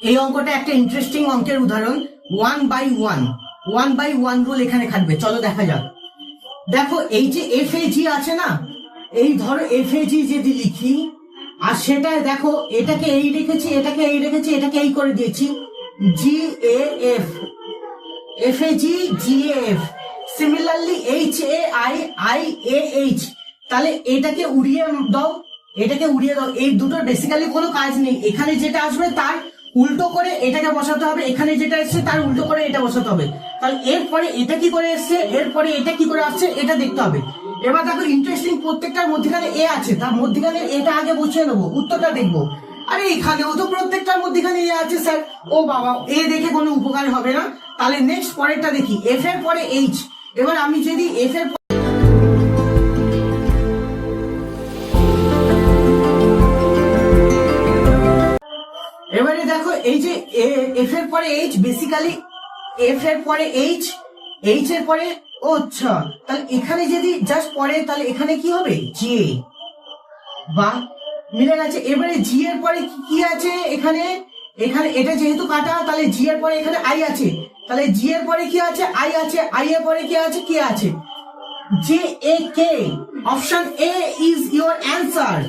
এই অঙ্কটা একটা ইন্টারেস্টিং অঙ্কের উদাহরণ। 1/1 রুল এখানে খাটবে। চলো দেখা যাক। দেখো এই যে FAG আছে না, এই ধরো FAG যদি লিখি আর সেটা দেখো এটাকে এই রেখেছি, এটাকে এই রেখেছি, এটাকে এই করে দিয়েছি, GAF, FAG GAF, similarly HAI তাহলে এটাকে উড়িয়ে দাও, এটাকে উড়িয়ে দাও। এই দুটো বেসিক্যালি কোনো কাজ নেই, এখানে যেটা আসবে তার উল্টো করে এটাকে বসাতে হবে, এখানে যেটা এসছে তার উল্টো করে এটা বসাতে হবে। তাহলে এরপরে এটা কি করে এসছে, এরপরে এটা কি করে আসছে, এটা দেখতে হবে। এবার দেখো ইন্টারেস্টিং, প্রত্যেকটার মধ্যখানে এ আছে, তার মধ্যখানে এটা আগে বসিয়ে নেবো, উত্তরটা দেখবো। আরে এখানেও তো প্রত্যেকটার মধ্যখানে এ আছে স্যার। ও বাবা, এ দেখে কোনো উপকার হবে না। তাহলে নেক্সট পরেরটা দেখি, F এর পরে H। এবার আমি যদি F এর এবারে দেখো এই যে F এর পরে H, বেসিক্যালি F এর পরে H, H এর পরে, ও আচ্ছা, তাহলে এখানে যদি জাস্ট পরে তাহলে এখানে কি হবে, J। বাহ, মিলে গেছে। এবারে G এর পরে কি আছে এখানে, এখানে এটা যেহেতু কাটা তাহলে G এর পরে এখানে I আছে, তাহলে G এর পরে কি আছে, I আছে, I এর পরে কি আছে, কে আছে, JAK। Option A is your answer.